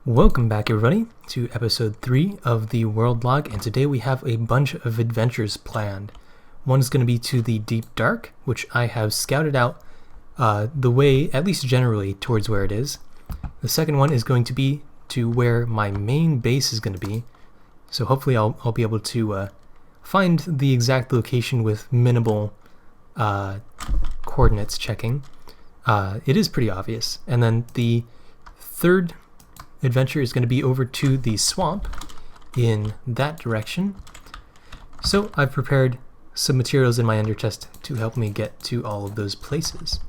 Welcome back everybody to episode 3 of the World Log, and today we have a bunch of adventures planned. One is going to be to the Deep Dark, which I have scouted out the way, at least generally, towards where it is. The second one is going to be to where my main base is going to be, so hopefully I'll be able to find the exact location with minimal coordinates checking. It is pretty obvious. And then the third adventure is going to be over to the swamp in that direction. So I've prepared some materials in my ender chest to help me get to all of those places.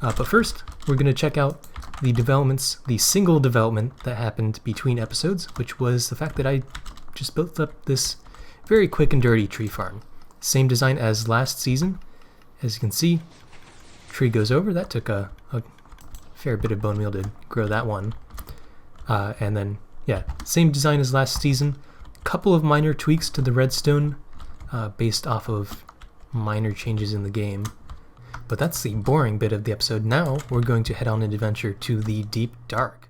But first, we're going to check out the developments, the single development that happened between episodes, which was the fact that I just built up this very quick and dirty tree farm. Same design as last season. As you can see, tree goes over. That took a fair bit of bone meal to grow that one. And then, yeah, same design as last season. Couple of minor tweaks to the redstone based off of minor changes in the game. But that's the boring bit of the episode. Now we're going to head on an adventure to the Deep Dark.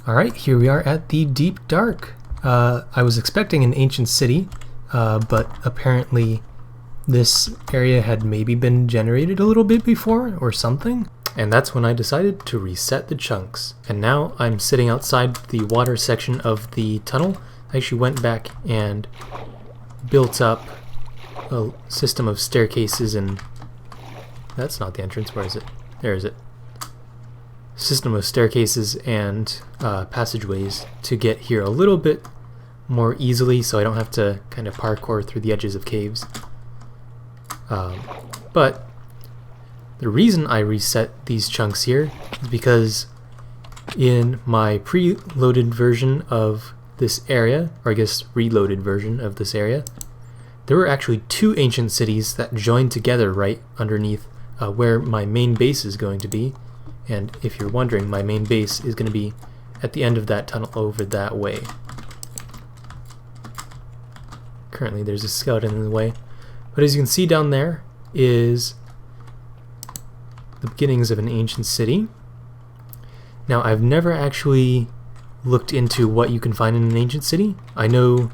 Alright, here we are at the Deep Dark. I was expecting an ancient city, but apparently this area had maybe been generated a little bit before or something. And that's when I decided to reset the chunks. And now I'm sitting outside the water section of the tunnel. I actually went back and built up a system of staircases, and that's not the entrance. Where is it? There is it. System of staircases and passageways to get here a little bit more easily, so I don't have to kind of parkour through the edges of caves. But the reason I reset these chunks here is because in my preloaded version of this area, or I guess reloaded version of this area, there were actually 2 ancient cities that joined together right underneath where my main base is going to be. And if you're wondering, my main base is going to be at the end of that tunnel over that way. Currently there's a skeleton in the way. But as you can see down there is the beginnings of an ancient city. Now I've never actually looked into what you can find in an ancient city. I know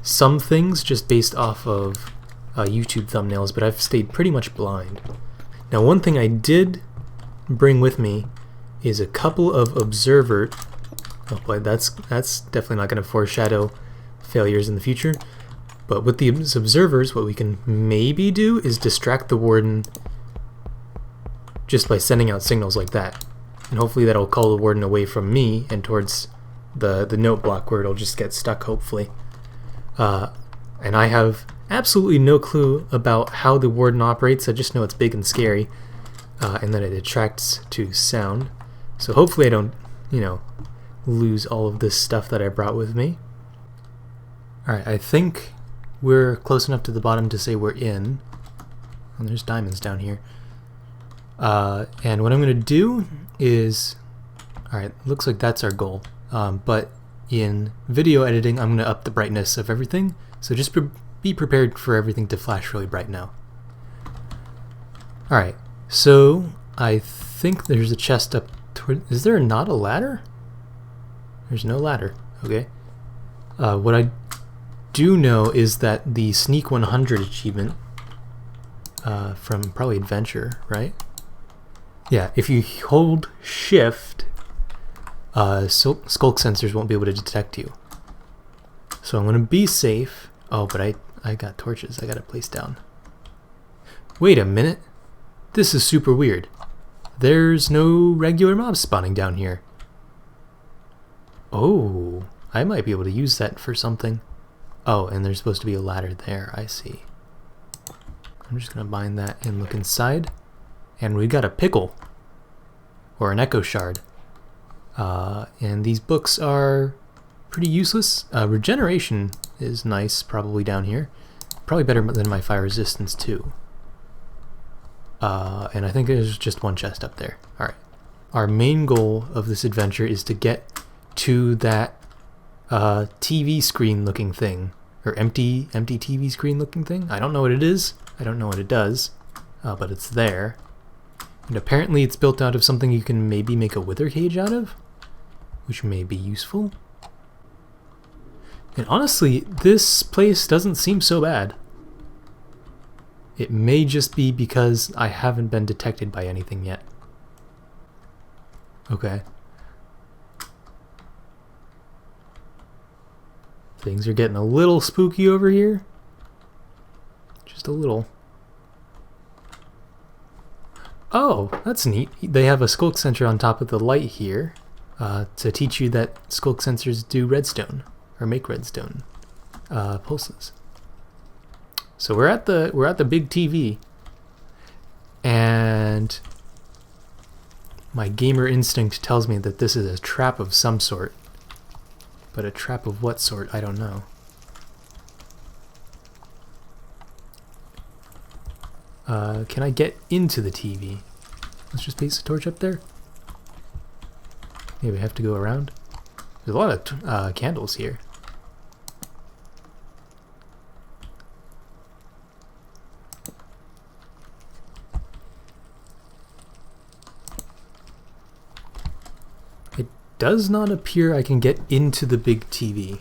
some things just based off of YouTube thumbnails, but I've stayed pretty much blind. Now one thing I did bring with me is a couple of observer. Oh boy, that's definitely not going to foreshadow failures in the future. But with these observers, what we can maybe do is distract the warden just by sending out signals like that, and hopefully that'll call the warden away from me and towards the note block where it'll just get stuck, hopefully. And I have absolutely no clue about how the warden operates. I just know it's big and scary. And then it attracts to sound. So hopefully I don't, lose all of this stuff that I brought with me. Alright, I think we're close enough to the bottom to say we're in. And there's diamonds down here. And what I'm going to do is... Alright, looks like that's our goal. But in video editing, I'm going to up the brightness of everything. So just be prepared for everything to flash really bright now. Alright. So, I think there's a chest up toward... Is there not a ladder? There's no ladder. Okay. What I do know is that the Sneak 100 achievement from probably Adventure, right? Yeah, if you hold Shift, skulk sensors won't be able to detect you. So I'm going to be safe. Oh, but I got torches I got to place down. Wait a minute. This is super weird. There's no regular mobs spawning down here. Oh, I might be able to use that for something. Oh, and there's supposed to be a ladder there. I see. I'm just going to bind that and look inside. And we got a pickle. Or an echo shard. And these books are pretty useless. Regeneration is nice, probably down here. Probably better than my fire resistance too. And I think there's just one chest up there. Alright. Our main goal of this adventure is to get to that TV screen looking thing. Or empty TV screen looking thing. I don't know what it is. I don't know what it does. But it's there. And apparently it's built out of something you can maybe make a wither cage out of. Which may be useful. And honestly, this place doesn't seem so bad. It may just be because I haven't been detected by anything yet. Okay. Things are getting a little spooky over here. Just a little. Oh, that's neat. They have a skulk sensor on top of the light here to teach you that skulk sensors do redstone, or make redstone pulses. So we're at the big TV, and my gamer instinct tells me that this is a trap of some sort. But a trap of what sort, I don't know. Can I get into the TV? Let's just place the torch up there. Maybe we have to go around. There's a lot of candles here. It does not appear I can get into the big TV.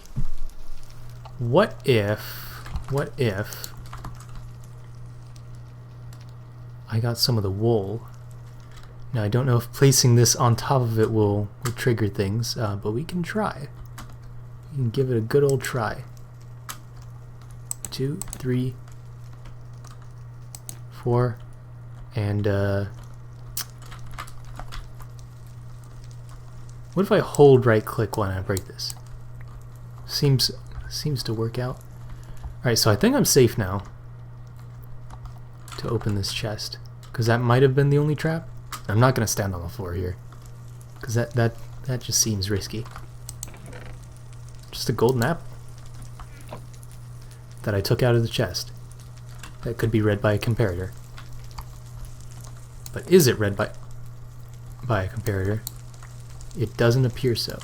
What if I got some of the wool? Now I don't know if placing this on top of it will trigger things, but we can try. We can give it a good old try. 2, 3, 4, and what if I hold right click when I break this? Seems to work out. Alright, so I think I'm safe now to open this chest, because that might have been the only trap. I'm not going to stand on the floor here, because that just seems risky. Just a golden apple that I took out of the chest. That could be read by a comparator. But is it read by a comparator? It doesn't appear so.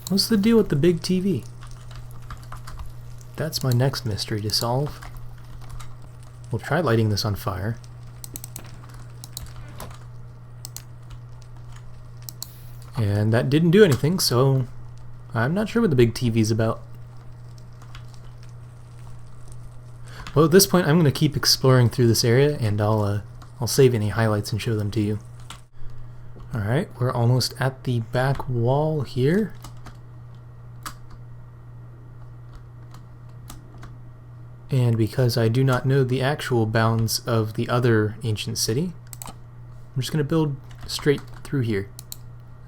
What's the deal with the big TV? That's my next mystery to solve. We'll try lighting this on fire. And that didn't do anything, so I'm not sure what the big TV's about. Well, at this point I'm going to keep exploring through this area, and I'll save any highlights and show them to you. Alright, we're almost at the back wall here. And because I do not know the actual bounds of the other ancient city, I'm just going to build straight through here,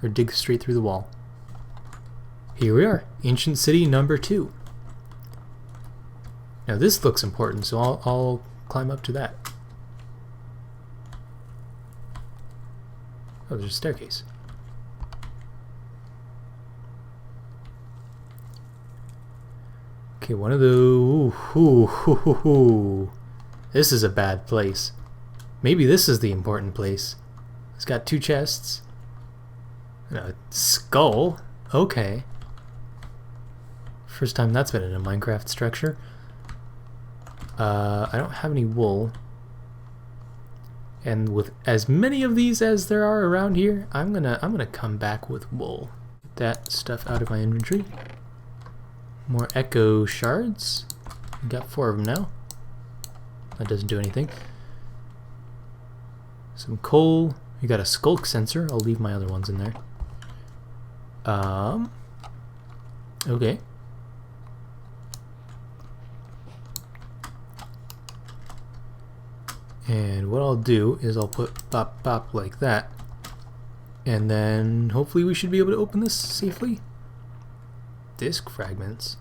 or dig straight through the wall. Here we are, ancient city number 2. Now this looks important, so I'll climb up to that. Oh, there's a staircase. Okay, one of those. This is a bad place. Maybe this is the important place. It's got 2 chests. And a skull. Okay. First time that's been in a Minecraft structure. I don't have any wool. And with as many of these as there are around here, I'm gonna come back with wool. Get that stuff out of my inventory. More echo shards. We got 4 of them now. That doesn't do anything. Some coal. We got a skulk sensor. I'll leave my other ones in there. Okay. And what I'll do is I'll put bop bop like that. And then hopefully we should be able to open this safely. Disc fragments.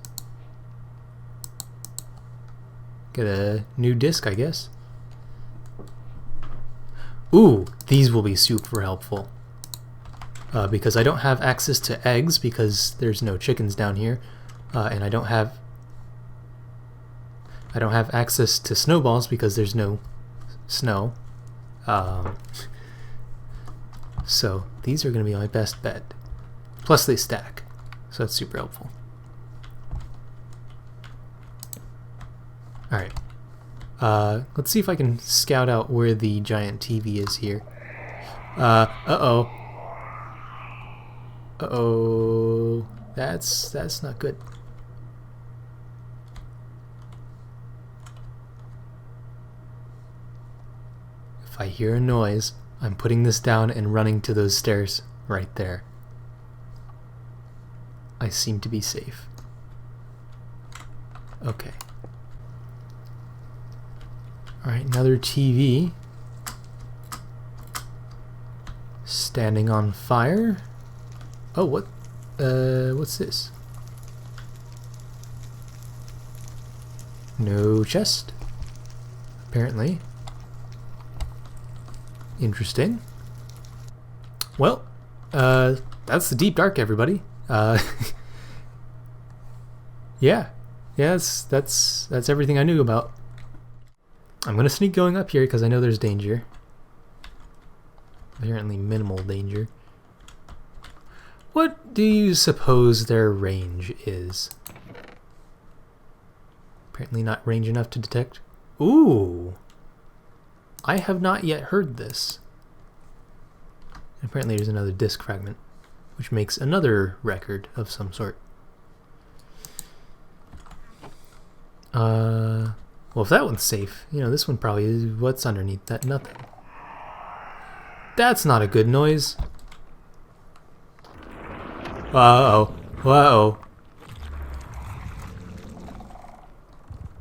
Get a new disc, I guess. Ooh, these will be super helpful. Because I don't have access to eggs because there's no chickens down here. And I don't have access to snowballs because there's no snow. So these are going to be my best bet. Plus they stack. So that's super helpful. Alright. Let's see if I can scout out where the giant TV is here. Uh-oh. Uh-oh. That's not good. If I hear a noise, I'm putting this down and running to those stairs right there. I seem to be safe. Okay. Alright, another TV. Standing on fire. Oh, what's this? No chest. Apparently. Interesting. Well, that's the deep dark, everybody. Yeah, that's everything I knew about. I'm gonna sneak going up here because I know there's danger. Apparently minimal danger. What do you suppose their range is? Apparently not range enough to detect. Ooh! I have not yet heard this. And apparently there's another disc fragment, which makes another record of some sort. Well, if that one's safe, you know, this one probably is. What's underneath that? Nothing. That's not a good noise. Uh-oh. Uh-oh.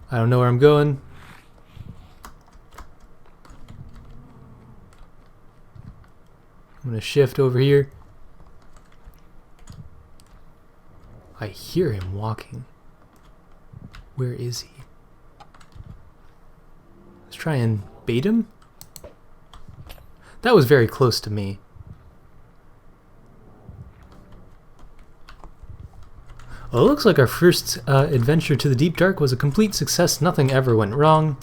I don't know where I'm going. I'm gonna shift over here. I hear him walking. Where is he? Let's try and bait him. That was very close to me. Well, it looks like our first adventure to the Deep Dark was a complete success. Nothing ever went wrong,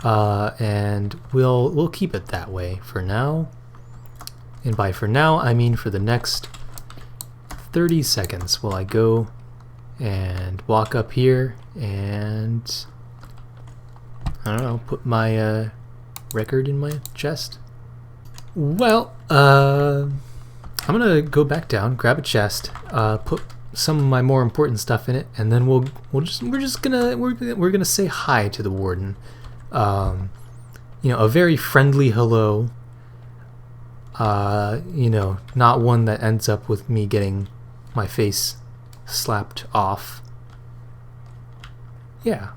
and we'll keep it that way for now. And by for now, I mean for the next 30 seconds while I go and walk up here and, I don't know, put my record in my chest. Well, I'm gonna go back down, grab a chest, put some of my more important stuff in it, and then we're gonna say hi to the warden. You know, a very friendly hello. You know, not one that ends up with me getting my face slapped off. Yeah.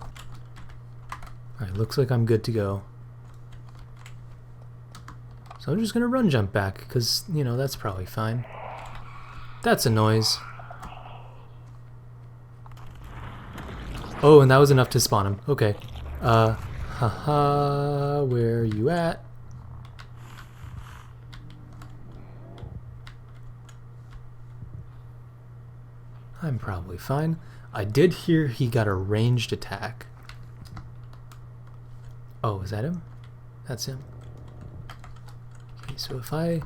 Alright, looks like I'm good to go. So I'm just gonna run jump back, because, you know, that's probably fine. That's a noise. Oh, and that was enough to spawn him. Okay. Haha, where are you at? I'm probably fine. I did hear he got a ranged attack. Oh, is that him? That's him. Okay, so if I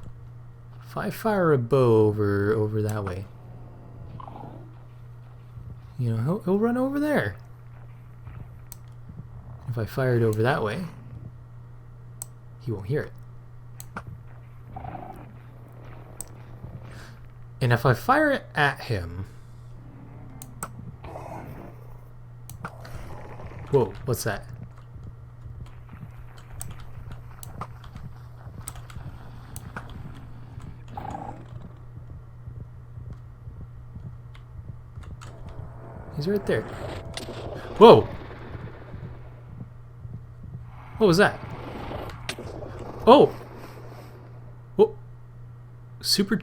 fire a bow over that way, you know, he'll run over there. If I fire it over that way, he won't hear it. And if I fire it at him... Whoa, what's that? He's right there. Whoa! What was that? Oh! Whoa! Super...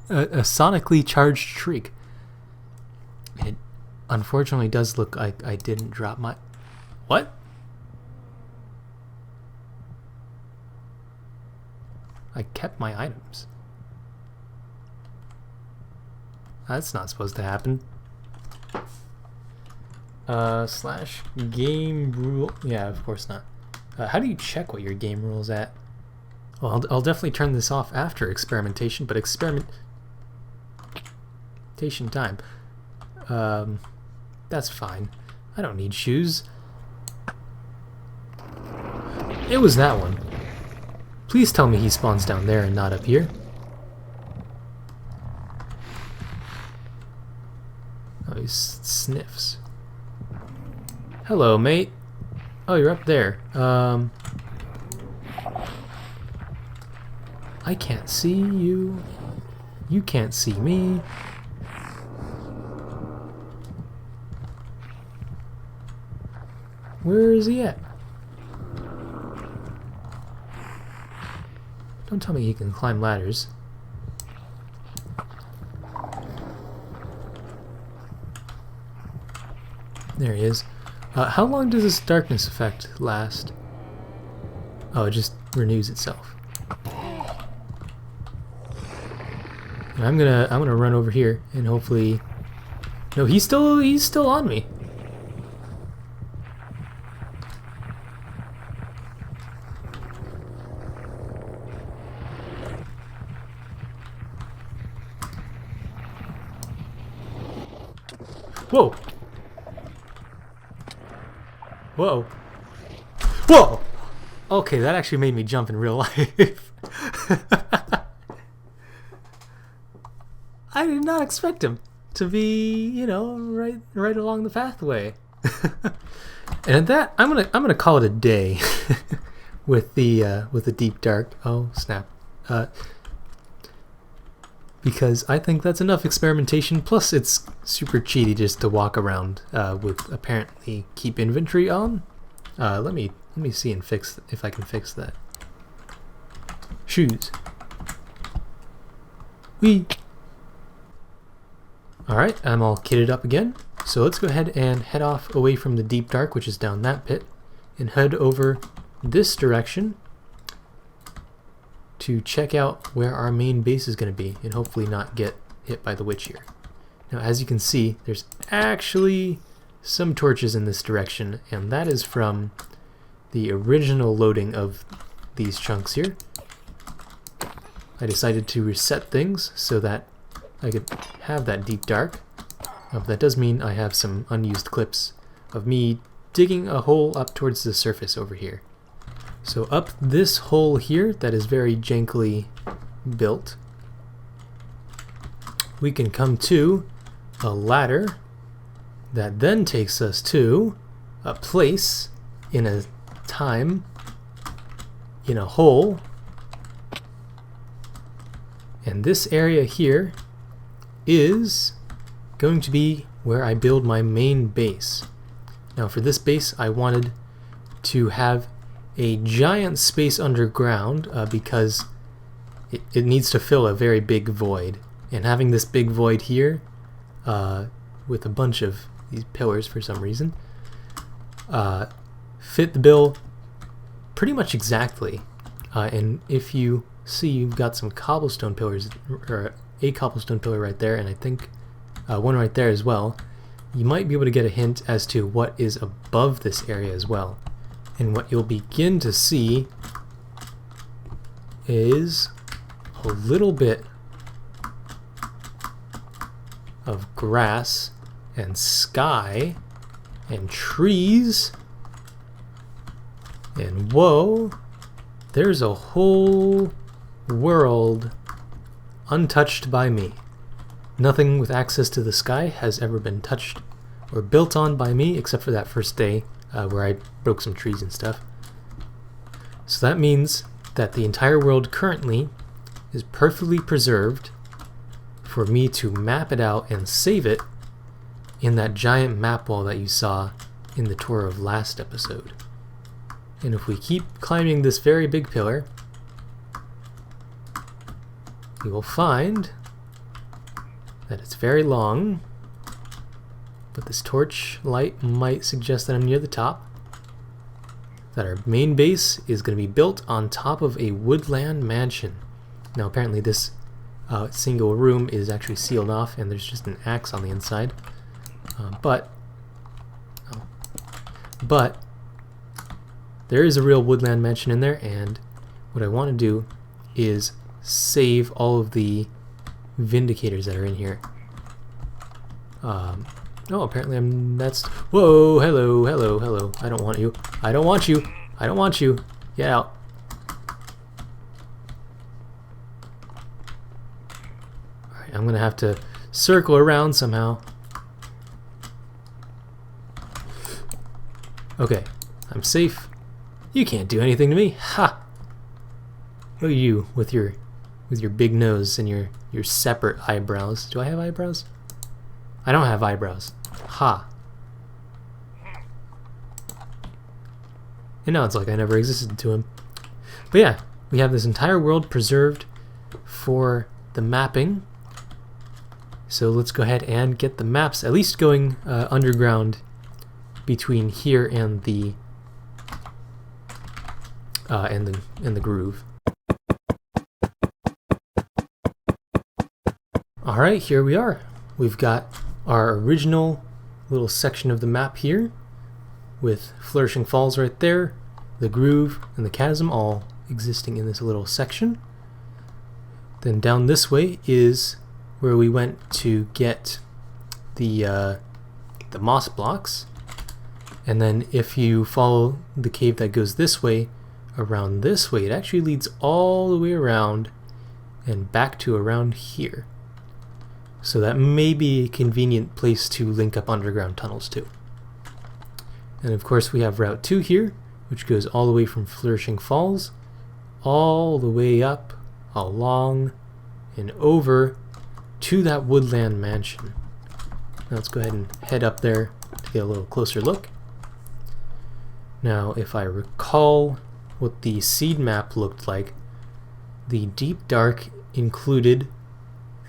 a sonically charged shriek. It unfortunately does look like I didn't drop my... What? I kept my items. That's not supposed to happen. Slash game rule. Yeah, of course not. How do you check what your game rule's at? Well, I'll definitely turn this off after experimentation, but experimentation time. That's fine. I don't need shoes. It was that one. Please tell me he spawns down there and not up here. Oh, he sniffs. Hello, mate. Oh, you're up there. I can't see you. You can't see me. Where is he at? Don't tell me he can climb ladders. There he is. How long does this darkness effect last? Oh, it just renews itself. And I'm gonna run over here and hopefully... No, he's still on me. Whoa! Whoa! Whoa! Okay, that actually made me jump in real life. I did not expect him to be, you know, right along the pathway. And at that, I'm gonna call it a day with the deep dark. Oh snap! Because I think that's enough experimentation. Plus, it's super cheaty just to walk around with apparently keep inventory on. Let me see and fix if I can fix that. Shoes. Whee. Alright, I'm all kitted up again. So let's go ahead and head off away from the deep dark, which is down that pit, and head over this direction to check out where our main base is going to be and hopefully not get hit by the witch here. Now, as you can see, there's actually some torches in this direction, and that is from the original loading of these chunks here. I decided to reset things so that I could have that deep dark. That does mean I have some unused clips of me digging a hole up towards the surface over here. So up this hole here that is very jankily built, we can come to a ladder that then takes us to a place in a time in a hole. And this area here is going to be where I build my main base. Now for this base I wanted to have a giant space underground because it needs to fill a very big void. And having this big void here with a bunch of these pillars for some reason fit the bill pretty much exactly. And if you see, you've got some cobblestone pillars, or a cobblestone pillar right there, and I think one right there as well. You might be able to get a hint as to what is above this area as well. And what you'll begin to see is a little bit of grass and sky and trees, and whoa, there's a whole world untouched by me. Nothing with access to the sky has ever been touched or built on by me except for that first day where I broke some trees and stuff. So that means that the entire world currently is perfectly preserved for me to map it out and save it in that giant map wall that you saw in the tour of last episode. And if we keep climbing this very big pillar, you will find that it's very long, but this torch light might suggest that I'm near the top. That our main base is going to be built on top of a woodland mansion. Now apparently this single room is actually sealed off and there's just an axe on the inside. But there is a real woodland mansion in there, and what I want to do is save all of the vindicators that are in here. Oh, apparently whoa, hello, hello, hello. I don't want you. I don't want you. I don't want you. Get out. Alright, I'm gonna have to circle around somehow. Okay, I'm safe. You can't do anything to me. Ha! Look at you with your big nose and your separate eyebrows. Do I have eyebrows? I don't have eyebrows. Ha! And now it's like I never existed to him. But yeah, we have this entire world preserved for the mapping. So let's go ahead and get the maps at least going underground between here and the groove. Alright, here we are. We've got our original little section of the map here with Flourishing Falls right there, the groove and the chasm all existing in this little section. Then down this way is where we went to get the moss blocks. And then if you follow the cave that goes this way, around this way, it actually leads all the way around and back to around here. So that may be a convenient place to link up underground tunnels too. And of course we have Route 2 here, which goes all the way from Flourishing Falls, all the way up, along, and over to that woodland mansion. Now let's go ahead and head up there to get a little closer look. Now if I recall what the seed map looked like, the deep dark included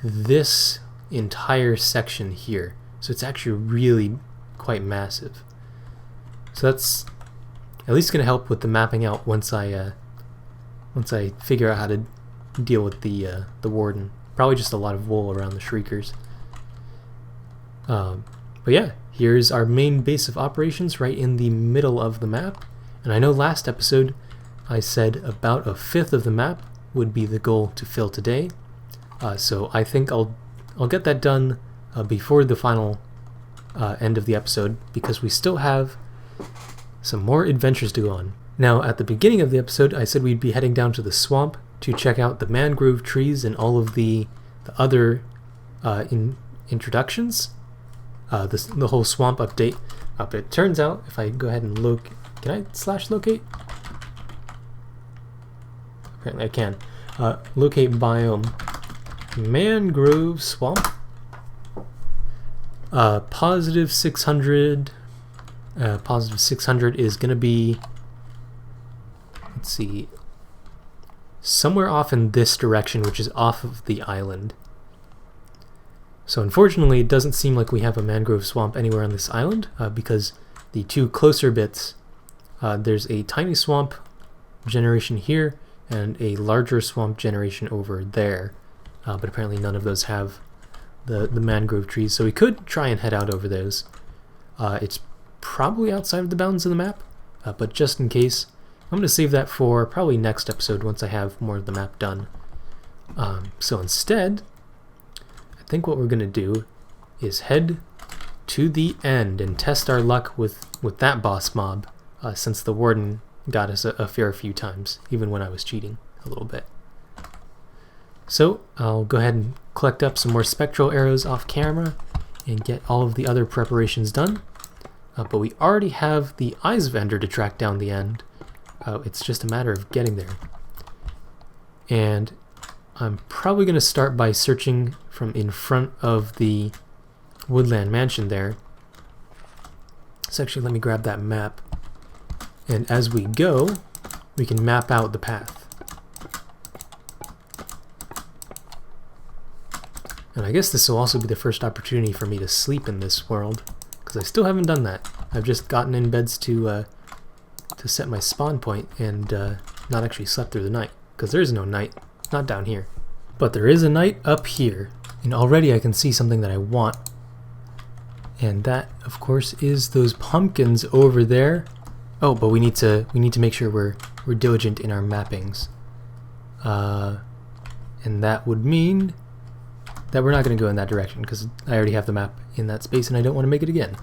this entire section here, so it's actually really quite massive. So that's at least going to help with the mapping out once I figure out how to deal with the warden. Probably just a lot of wool around the shriekers. But yeah, here's our main base of operations right in the middle of the map. And I know last episode I said about a fifth of the map would be the goal to fill today. So I think I'll get that done before the final end of the episode, because we still have some more adventures to go on. Now, at the beginning of the episode, I said we'd be heading down to the swamp to check out the mangrove trees and all of the other introductions, the whole swamp update. But it turns out, if I go ahead and look, can I /locate? Apparently I can. Locate biome. Mangrove swamp. Positive 600. Positive 600 is going to be, let's see, somewhere off in this direction, which is off of the island. So unfortunately, it doesn't seem like we have a mangrove swamp anywhere on this island, because the two closer bits, there's a tiny swamp generation here and a larger swamp generation over there. But apparently none of those have the mangrove trees, so we could try and head out over those. It's probably outside of the bounds of the map, but just in case, I'm going to save that for probably next episode once I have more of the map done. So instead, I think what we're going to do is head to the end and test our luck with that boss mob, since the warden got us a fair few times, even when I was cheating a little bit. So I'll go ahead and collect up some more spectral arrows off camera and get all of the other preparations done. But we already have the eyes vendor to track down the end. It's just a matter of getting there. And I'm probably going to start by searching from in front of the woodland mansion there. So actually, let me grab that map. And as we go, we can map out the path. And I guess this will also be the first opportunity for me to sleep in this world, because I still haven't done that. I've just gotten in beds to set my spawn point and not actually slept through the night, because there is no night, not down here. But there is a night up here, and already I can see something that I want. And that, of course, is those pumpkins over there. Oh, but we need to make sure we're diligent in our mappings. And that would mean that we're not going to go in that direction, because I already have the map in that space and I don't want to make it again.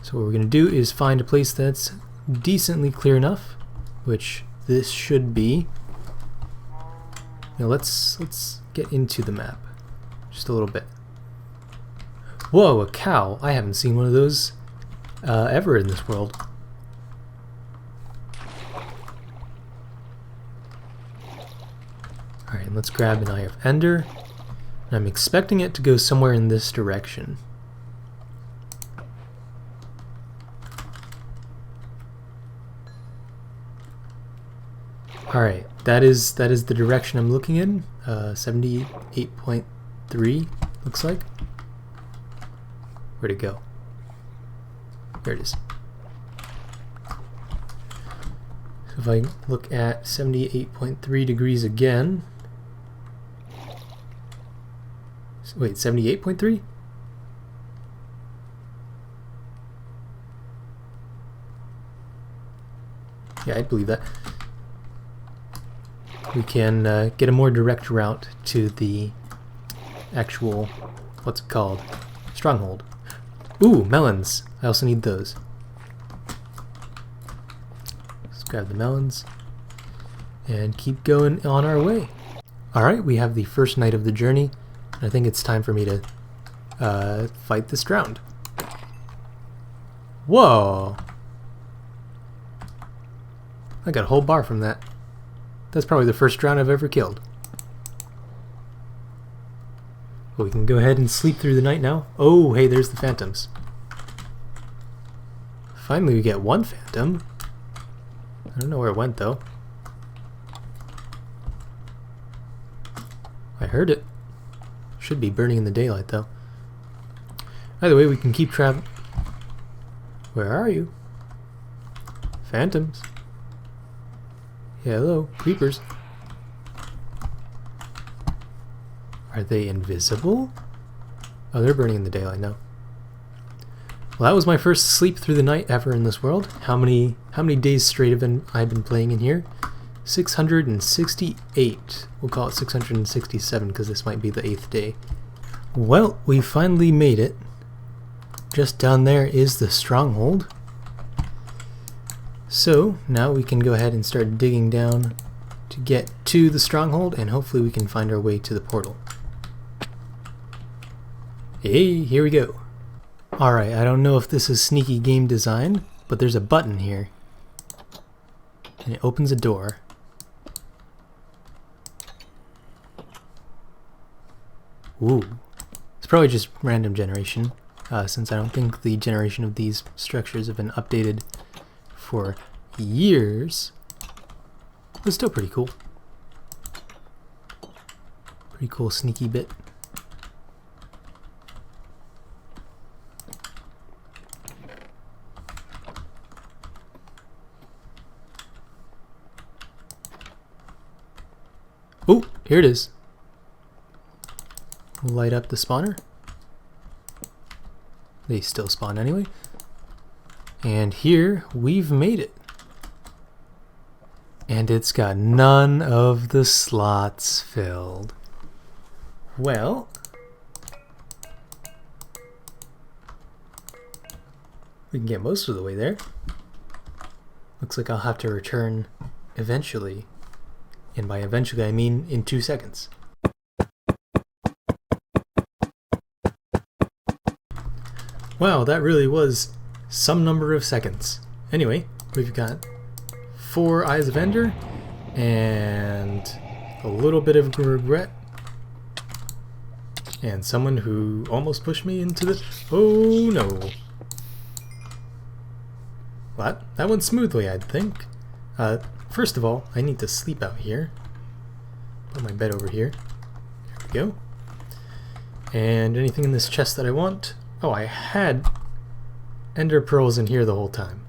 So what we're going to do is find a place that's decently clear enough, which this should be. Now let's get into the map just a little bit. Whoa, a cow! I haven't seen one of those ever in this world. Alright, and let's grab an Eye of Ender. And I'm expecting it to go somewhere in this direction. Alright, that is the direction I'm looking in. 78.3 looks like. Where'd it go? There it is. So if I look at 78.3 degrees again. Wait, 78.3? Yeah, I'd believe that. We can get a more direct route to the actual, what's it called? Stronghold. Ooh, melons. I also need those. Let's grab the melons and keep going on our way. Alright, we have the first night of the journey. I think it's time for me to fight this drowned. Whoa! I got a whole bar from that. That's probably the first drown I've ever killed. Well, we can go ahead and sleep through the night now. Oh, hey, there's the phantoms. Finally we get one phantom. I don't know where it went though. I heard it. Should be burning in the daylight though. Either way, we can keep traveling. Where are you? Phantoms. Yeah, hello, creepers. Are they invisible? Oh, they're burning in the daylight now. Well, that was my first sleep through the night ever in this world. How many days straight have I been playing in here? 668. We'll call it 667 because this might be the 8th day. Well, we finally made it. Just down there is the stronghold. So now we can go ahead and start digging down to get to the stronghold, and hopefully we can find our way to the portal. Hey, here we go. Alright, I don't know if this is sneaky game design, but there's a button here. And it opens a door. Ooh. It's probably just random generation, since I don't think the generation of these structures have been updated for years. But still pretty cool. Pretty cool sneaky bit. Oh, here it is. Light up the spawner. They still spawn anyway. And here we've made it. And it's got none of the slots filled. Well, we can get most of the way there. Looks like I'll have to return eventually And by eventually I mean in 2 seconds. Wow, that really was some number of seconds. Anyway, we've got 4 Eyes of Ender and a little bit of regret. And someone who almost pushed me into the... Oh no. Well, that went smoothly, I'd think. First of all, I need to sleep out here. Put my bed over here. There we go. And anything in this chest that I want? Oh, I had ender pearls in here the whole time.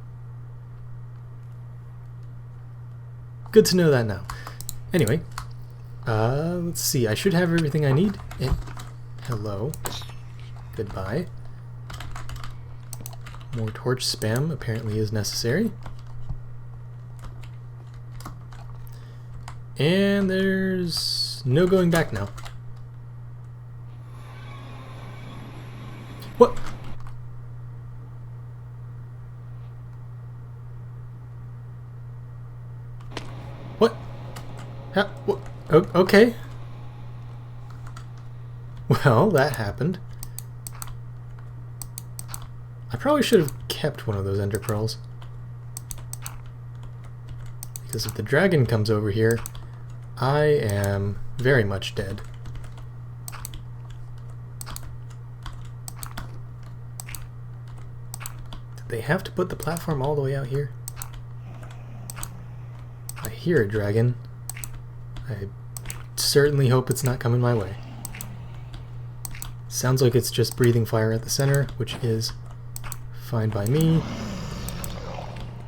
Good to know that now. Anyway, let's see. I should have everything I need. Hello. Goodbye. More torch spam apparently is necessary. And there's no going back now. What? What? What? Okay. Well, that happened. I probably should have kept one of those ender pearls. Because if the dragon comes over here, I am very much dead. Did they have to put the platform all the way out here? I hear a dragon. I certainly hope it's not coming my way. Sounds like it's just breathing fire at the center, which is fine by me.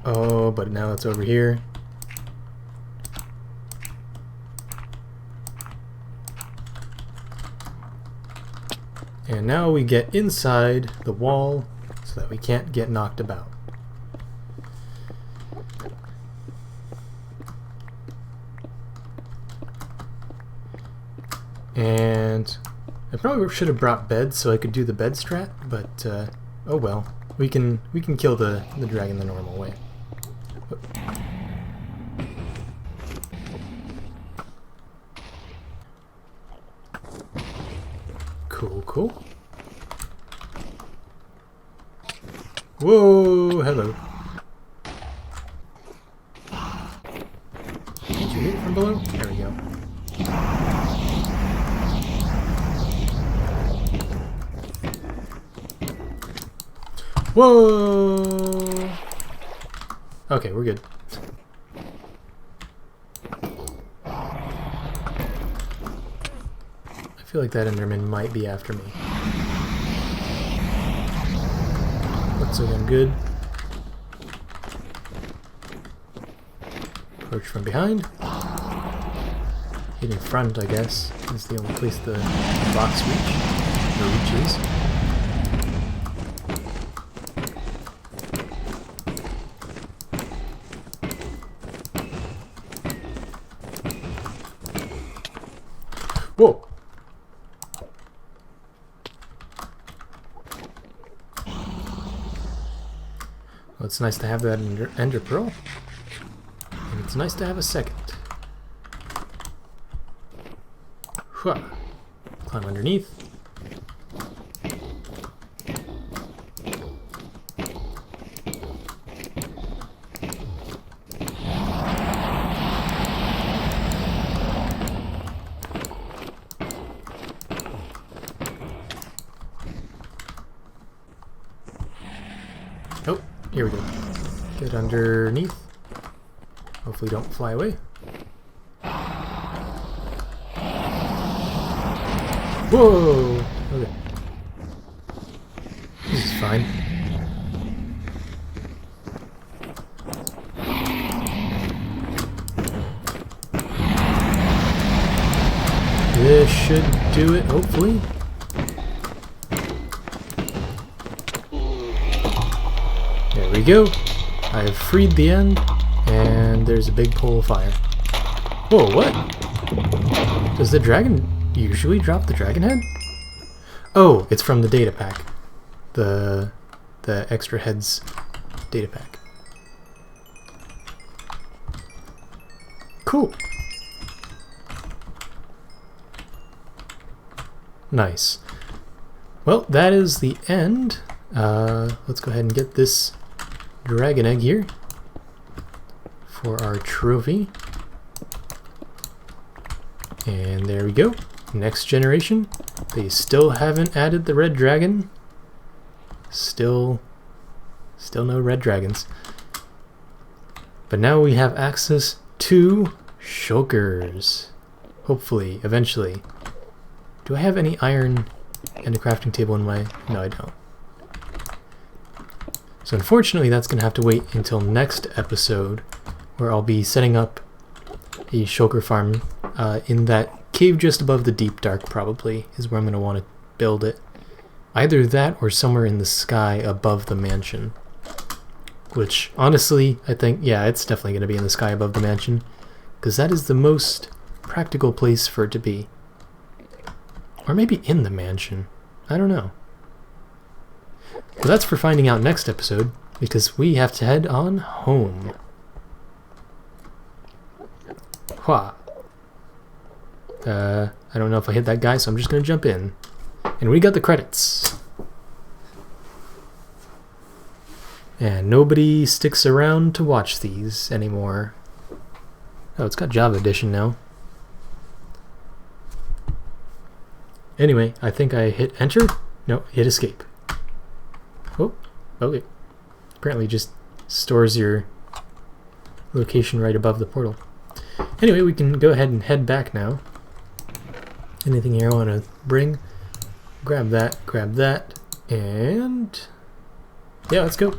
Oh, but now it's over here. And now we get inside the wall so that we can't get knocked about. And I probably should have brought beds so I could do the bed strat, but oh well. We can kill the dragon the normal way. Cool. Whoa, hello. Did you hit it from below? There we go. Whoa! Okay, we're good. I feel like that Enderman might be after me. Looks like I'm good. Approach from behind. Hitting front, I guess, is the only place the box reaches. Whoa! Well, it's nice to have that ender pearl, and it's nice to have a second. Hua. Climb underneath. Oh, here we go. Get underneath. Hopefully don't fly away. Whoa! Okay. This is fine. This should do it, hopefully. There we go. I have freed the end, and there's a big pole of fire. Whoa, what? Does the dragon usually drop the dragon head? Oh, it's from the data pack. The extra heads data pack. Cool. Nice. Well, that is the end. Let's go ahead and get this dragon egg here for our trophy. And there we go. Next generation. They still haven't added the red dragon. Still no red dragons. But now we have access to shulkers. Hopefully, eventually. Do I have any iron and a crafting table in my... No, I don't. So unfortunately, that's going to have to wait until next episode, where I'll be setting up a shulker farm in that cave just above the deep dark, probably, is where I'm going to want to build it. Either that or somewhere in the sky above the mansion. Which, honestly, I think, yeah, it's definitely going to be in the sky above the mansion, because that is the most practical place for it to be. Or maybe in the mansion. I don't know. But that's for finding out next episode, because we have to head on home. Hua. I don't know if I hit that guy, so I'm just going to jump in. And we got the credits. And nobody sticks around to watch these anymore. Oh, it's got Java Edition now. Anyway, I think I hit enter. No, hit escape. Oh, okay. Apparently just stores your location right above the portal. Anyway, we can go ahead and head back now. Anything here I want to bring? Grab that, and yeah, let's go.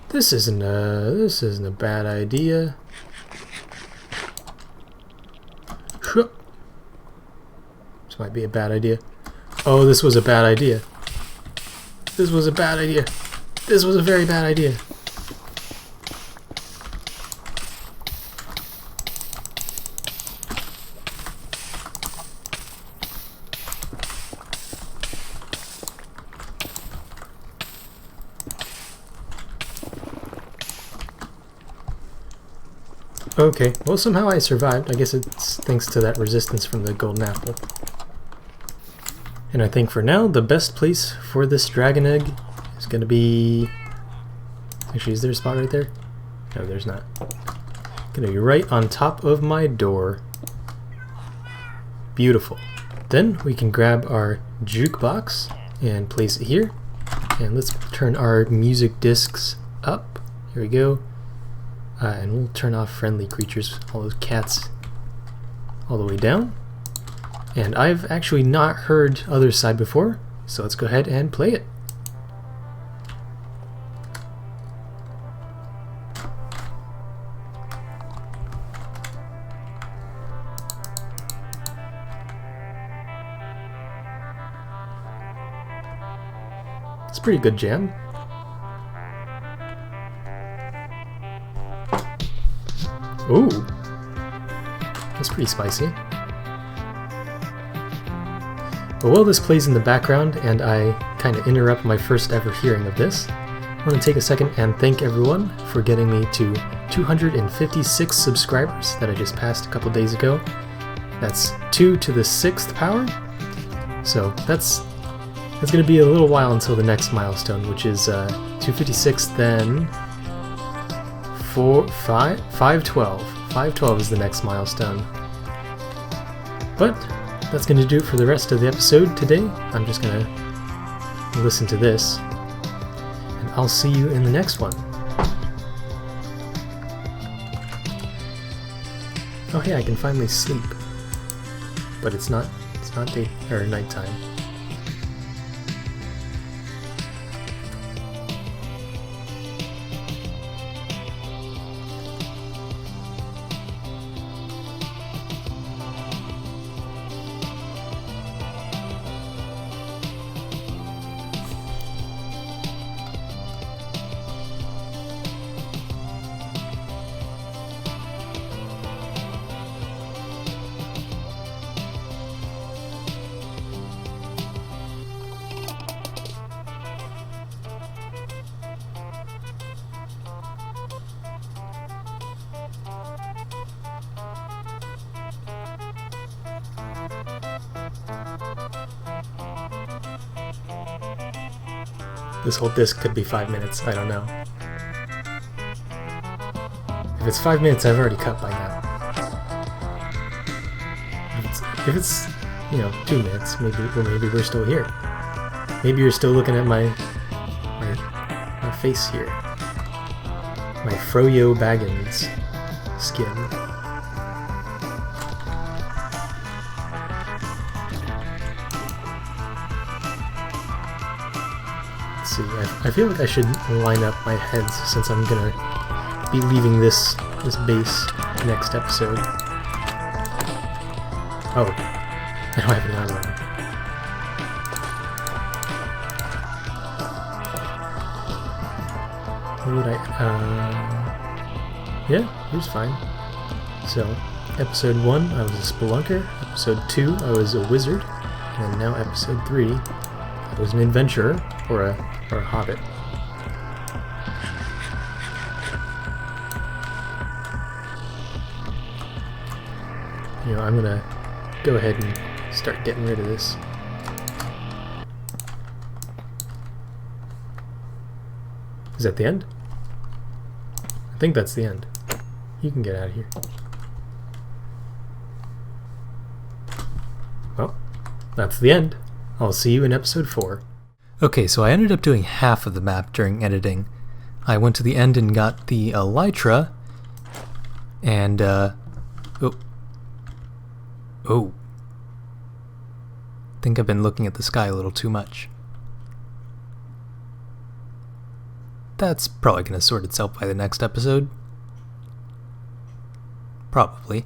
This isn't a bad idea. This might be a bad idea. Oh, this was a bad idea. This was a bad idea. This was a very bad idea. Okay, well somehow I survived. I guess it's thanks to that resistance from the golden apple. And I think for now, the best place for this dragon egg is going to be... Actually, is there a spot right there? No, there's not. Going to be right on top of my door. Beautiful. Then we can grab our jukebox and place it here. And let's turn our music discs up. Here we go. And we'll turn off friendly creatures, all those cats, all the way down. And I've actually not heard Other Side before, so let's go ahead and play it. It's a pretty good jam. Ooh, that's pretty spicy. But while this plays in the background and I kind of interrupt my first ever hearing of this, I want to take a second and thank everyone for getting me to 256 subscribers that I just passed a couple days ago. That's 2 to the 6th power. So that's going to be a little while until the next milestone, which is 256, then 512. 512 is the next milestone. But that's going to do it for the rest of the episode today. I'm just going to listen to this, and I'll see you in the next one. Oh hey, I can finally sleep. But it's not day or nighttime. This whole disc could be 5 minutes, I don't know. If it's 5 minutes, I've already cut by now. If it's 2 minutes, maybe we're still here. Maybe you're still looking at my face here. My Froyo Baggins skin. Let's see, I feel like I should line up my heads since I'm gonna be leaving this base next episode. Oh, I don't have an outline. What would I, yeah, here's fine. So, episode 1, I was a spelunker. Episode 2, I was a wizard. And now episode 3, I was an adventurer, or a hobbit. I'm gonna go ahead and start getting rid of this. Is that the end? I think that's the end. You can get out of here. Well, that's the end. I'll see you in episode 4. Okay, so I ended up doing half of the map during editing. I went to the end and got the elytra, and Oh. Think I've been looking at the sky a little too much. That's probably going to sort itself by the next episode. Probably.